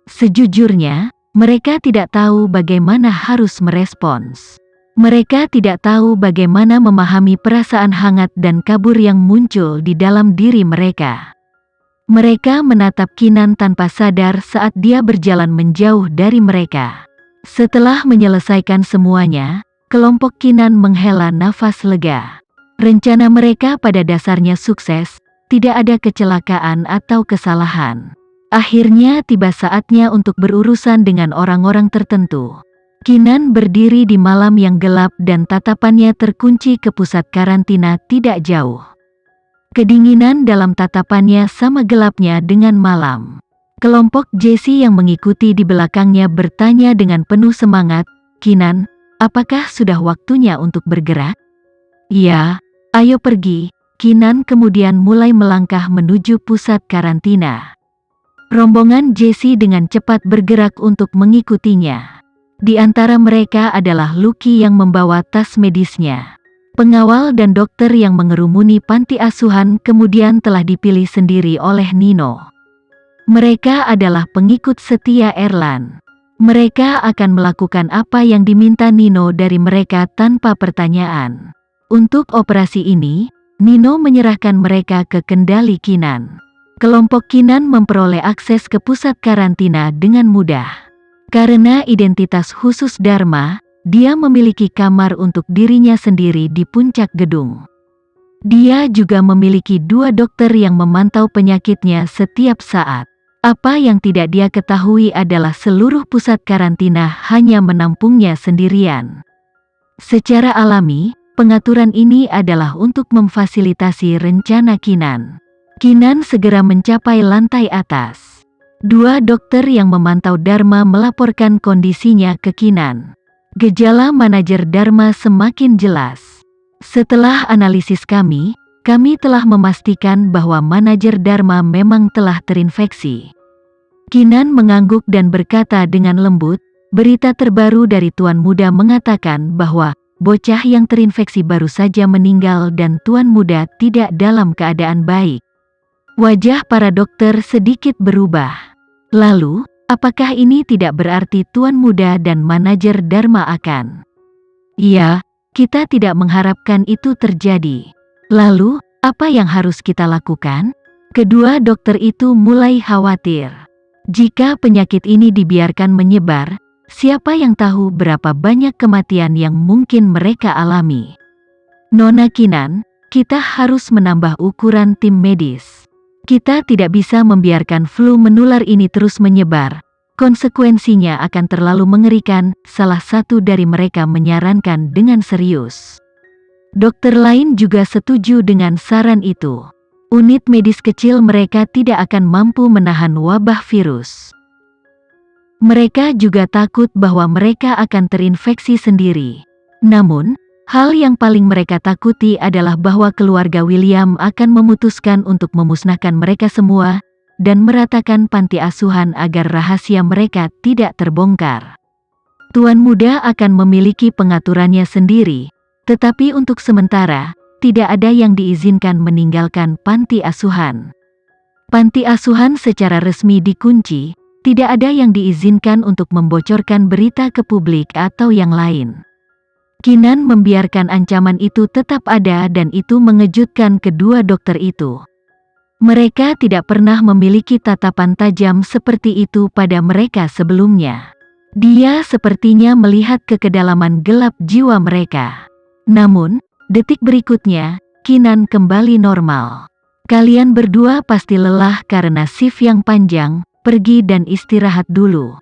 Sejujurnya, mereka tidak tahu bagaimana harus merespons. Mereka tidak tahu bagaimana memahami perasaan hangat dan kabur yang muncul di dalam diri mereka. Mereka menatap Kinan tanpa sadar saat dia berjalan menjauh dari mereka. Setelah menyelesaikan semuanya, kelompok Kinan menghela nafas lega. Rencana mereka pada dasarnya sukses, tidak ada kecelakaan atau kesalahan. Akhirnya tiba saatnya untuk berurusan dengan orang-orang tertentu. Kinan berdiri di malam yang gelap dan tatapannya terkunci ke pusat karantina tidak jauh. Kedinginan dalam tatapannya sama gelapnya dengan malam. Kelompok Jesse yang mengikuti di belakangnya bertanya dengan penuh semangat, "Kinan, apakah sudah waktunya untuk bergerak?" "Iya, ayo pergi." Kinan kemudian mulai melangkah menuju pusat karantina. Rombongan Jesse dengan cepat bergerak untuk mengikutinya. Di antara mereka adalah Lucky yang membawa tas medisnya. Pengawal dan dokter yang mengerumuni panti asuhan kemudian telah dipilih sendiri oleh Nino. Mereka adalah pengikut setia Erlan. Mereka akan melakukan apa yang diminta Nino dari mereka tanpa pertanyaan. Untuk operasi ini, Nino menyerahkan mereka ke kendali Kinan. Kelompok Kinan memperoleh akses ke pusat karantina dengan mudah. Karena identitas khusus Dharma, dia memiliki kamar untuk dirinya sendiri di puncak gedung. Dia juga memiliki 2 dokter yang memantau penyakitnya setiap saat. Apa yang tidak dia ketahui adalah seluruh pusat karantina hanya menampungnya sendirian. Secara alami, pengaturan ini adalah untuk memfasilitasi rencana Kinan. Kinan segera mencapai lantai atas. 2 dokter yang memantau Dharma melaporkan kondisinya ke Kinan. Gejala manajer Dharma semakin jelas. Setelah analisis kami telah memastikan bahwa manajer Dharma memang telah terinfeksi. Kinan mengangguk dan berkata dengan lembut, "Berita terbaru dari Tuan Muda mengatakan bahwa bocah yang terinfeksi baru saja meninggal dan Tuan Muda tidak dalam keadaan baik." Wajah para dokter sedikit berubah. Lalu, apakah ini tidak berarti Tuan Muda dan manajer Dharma akan? "Iya, kita tidak mengharapkan itu terjadi." "Lalu, apa yang harus kita lakukan?" Kedua dokter itu mulai khawatir. Jika penyakit ini dibiarkan menyebar, siapa yang tahu berapa banyak kematian yang mungkin mereka alami? "Nona Kinan, kita harus menambah ukuran tim medis. Kita tidak bisa membiarkan flu menular ini terus menyebar. Konsekuensinya akan terlalu mengerikan," salah satu dari mereka menyarankan dengan serius. Dokter lain juga setuju dengan saran itu. Unit medis kecil mereka tidak akan mampu menahan wabah virus. Mereka juga takut bahwa mereka akan terinfeksi sendiri. Namun, hal yang paling mereka takuti adalah bahwa keluarga William akan memutuskan untuk memusnahkan mereka semua dan meratakan panti asuhan agar rahasia mereka tidak terbongkar. Tuan Muda akan memiliki pengaturannya sendiri, tetapi untuk sementara, tidak ada yang diizinkan meninggalkan panti asuhan. Panti asuhan secara resmi dikunci, tidak ada yang diizinkan untuk membocorkan berita ke publik atau yang lain. Kinan membiarkan ancaman itu tetap ada dan itu mengejutkan kedua dokter itu. Mereka tidak pernah memiliki tatapan tajam seperti itu pada mereka sebelumnya. Dia sepertinya melihat ke kedalaman gelap jiwa mereka. Namun, detik berikutnya, Kinan kembali normal. "Kalian berdua pasti lelah karena shift yang panjang, pergi dan istirahat dulu.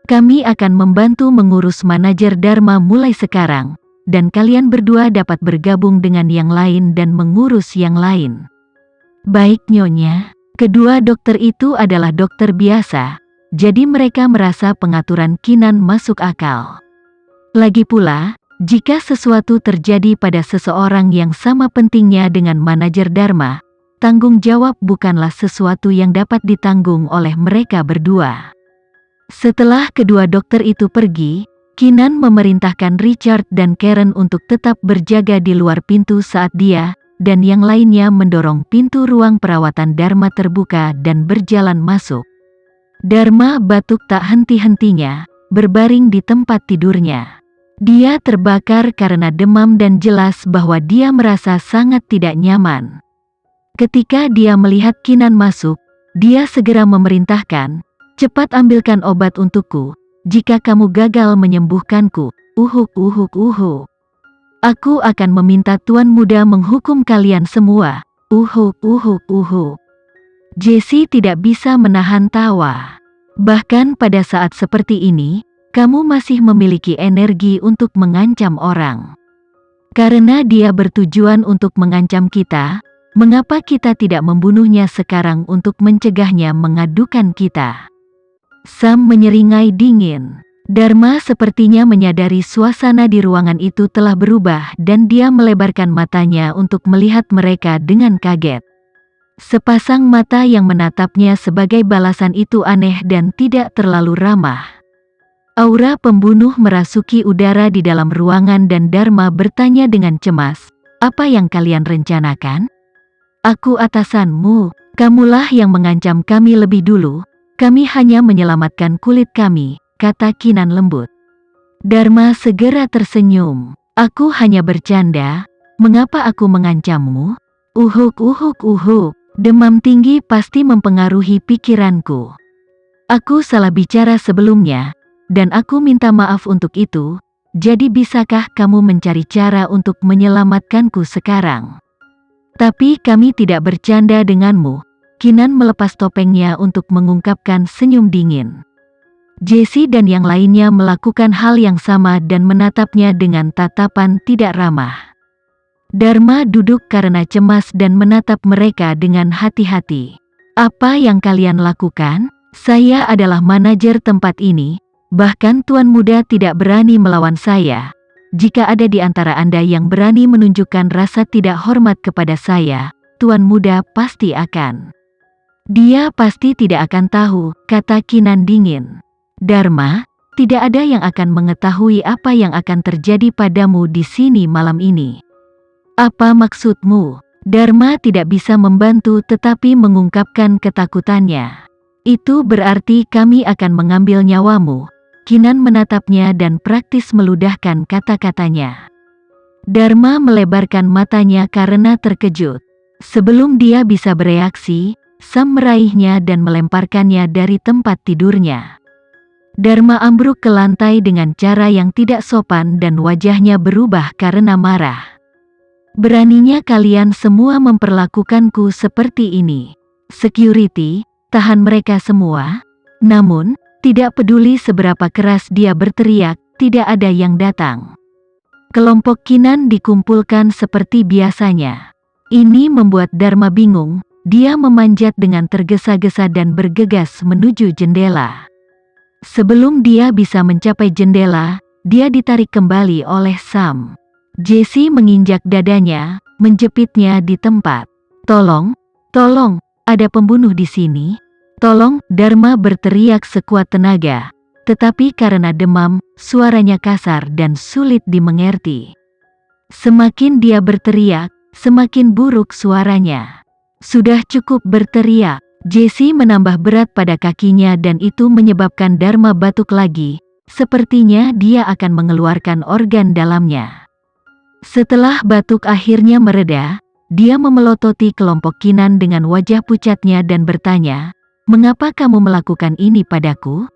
Kami akan membantu mengurus manajer Dharma mulai sekarang, dan kalian berdua dapat bergabung dengan yang lain dan mengurus yang lain." "Baik Nyonya." Kedua dokter itu adalah dokter biasa, jadi mereka merasa pengaturan Kinan masuk akal. Lagi pula, jika sesuatu terjadi pada seseorang yang sama pentingnya dengan manajer Dharma, tanggung jawab bukanlah sesuatu yang dapat ditanggung oleh mereka berdua. Setelah kedua dokter itu pergi, Kinan memerintahkan Richard dan Karen untuk tetap berjaga di luar pintu saat dia dan yang lainnya mendorong pintu ruang perawatan Dharma terbuka dan berjalan masuk. Dharma batuk tak henti-hentinya, berbaring di tempat tidurnya. Dia terbakar karena demam dan jelas bahwa dia merasa sangat tidak nyaman. Ketika dia melihat Kinan masuk, dia segera memerintahkan, "Cepat ambilkan obat untukku, jika kamu gagal menyembuhkanku, aku akan meminta Tuan Muda menghukum kalian semua, Jessie tidak bisa menahan tawa. Bahkan pada saat seperti ini, kamu masih memiliki energi untuk mengancam orang. Karena dia bertujuan untuk mengancam kita, mengapa kita tidak membunuhnya sekarang untuk mencegahnya mengadukan kita?" Sam menyeringai dingin. Dharma sepertinya menyadari suasana di ruangan itu telah berubah dan dia melebarkan matanya untuk melihat mereka dengan kaget. Sepasang mata yang menatapnya sebagai balasan itu aneh dan tidak terlalu ramah. Aura pembunuh merasuki udara di dalam ruangan dan Dharma bertanya dengan cemas, "Apa yang kalian rencanakan?" "Aku atasanmu, kamulah yang mengancam kami lebih dulu, kami hanya menyelamatkan kulit kami," kata Kinan lembut. Dharma segera tersenyum. "Aku hanya bercanda, mengapa aku mengancammu?" Demam tinggi pasti mempengaruhi pikiranku. Aku salah bicara sebelumnya, dan aku minta maaf untuk itu, jadi bisakah kamu mencari cara untuk menyelamatkanku sekarang? "Tapi kami tidak bercanda denganmu." Kinan melepas topengnya untuk mengungkapkan senyum dingin. Jessie dan yang lainnya melakukan hal yang sama dan menatapnya dengan tatapan tidak ramah. Dharma duduk karena cemas dan menatap mereka dengan hati-hati. "Apa yang kalian lakukan? Saya adalah manajer tempat ini, bahkan Tuan Muda tidak berani melawan saya. Jika ada di antara Anda yang berani menunjukkan rasa tidak hormat kepada saya, Tuan Muda pasti akan..." "Dia pasti tidak akan tahu," kata Kinan dingin. "Dharma, tidak ada yang akan mengetahui apa yang akan terjadi padamu di sini malam ini." "Apa maksudmu?" Dharma tidak bisa membantu tetapi mengungkapkan ketakutannya. "Itu berarti kami akan mengambil nyawamu." Kinan menatapnya dan praktis meludahkan kata-katanya. Dharma melebarkan matanya karena terkejut. Sebelum dia bisa bereaksi, Sam meraihnya dan melemparkannya dari tempat tidurnya. Dharma ambruk ke lantai dengan cara yang tidak sopan dan wajahnya berubah karena marah. "Beraninya kalian semua memperlakukanku seperti ini. Security, tahan mereka semua." Namun, tidak peduli seberapa keras dia berteriak, tidak ada yang datang. Kelompok Kinan dikumpulkan seperti biasanya. Ini membuat Dharma bingung, dia memanjat dengan tergesa-gesa dan bergegas menuju jendela. Sebelum dia bisa mencapai jendela, dia ditarik kembali oleh Sam. Jessie menginjak dadanya, menjepitnya di tempat. Tolong, ada pembunuh di sini. Tolong!" Dharma berteriak sekuat tenaga. Tetapi karena demam, suaranya kasar dan sulit dimengerti. Semakin dia berteriak, semakin buruk suaranya. "Sudah cukup berteriak." Jessie menambah berat pada kakinya dan itu menyebabkan Dharma batuk lagi, sepertinya dia akan mengeluarkan organ dalamnya. Setelah batuk akhirnya mereda, dia memelototi kelompok Kinan dengan wajah pucatnya dan bertanya, "Mengapa kamu melakukan ini padaku?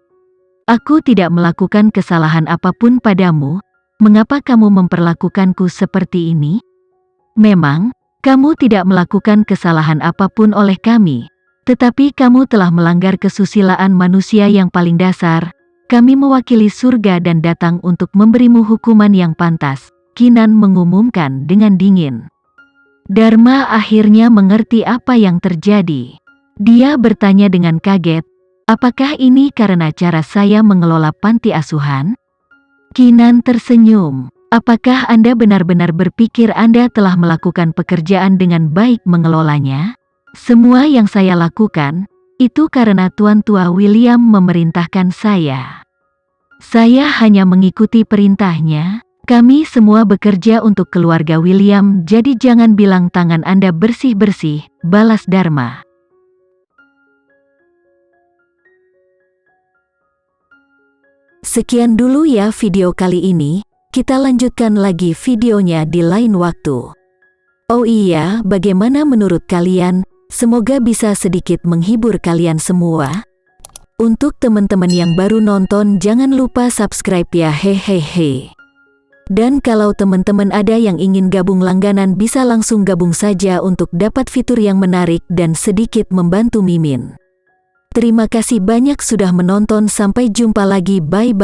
Aku tidak melakukan kesalahan apapun padamu, mengapa kamu memperlakukanku seperti ini?" "Memang, kamu tidak melakukan kesalahan apapun oleh kami. Tetapi kamu telah melanggar kesusilaan manusia yang paling dasar. Kami mewakili surga dan datang untuk memberimu hukuman yang pantas," Kinan mengumumkan dengan dingin. Dharma akhirnya mengerti apa yang terjadi. Dia bertanya dengan kaget, "Apakah ini karena cara saya mengelola panti asuhan?" Kinan tersenyum. "Apakah Anda benar-benar berpikir Anda telah melakukan pekerjaan dengan baik mengelolanya? Semua yang saya lakukan, itu karena Tuan Tua William memerintahkan saya. Saya hanya mengikuti perintahnya. Kami semua bekerja untuk keluarga William, jadi jangan bilang tangan Anda bersih-bersih," balas Dharma. Sekian dulu ya video kali ini, kita lanjutkan lagi videonya di lain waktu. Oh iya, bagaimana menurut kalian? Semoga bisa sedikit menghibur kalian semua. Untuk teman-teman yang baru nonton, jangan lupa subscribe ya, hehehe. Dan kalau teman-teman ada yang ingin gabung langganan, bisa langsung gabung saja untuk dapat fitur yang menarik dan sedikit membantu Mimin. Terima kasih banyak sudah menonton, sampai jumpa lagi, bye.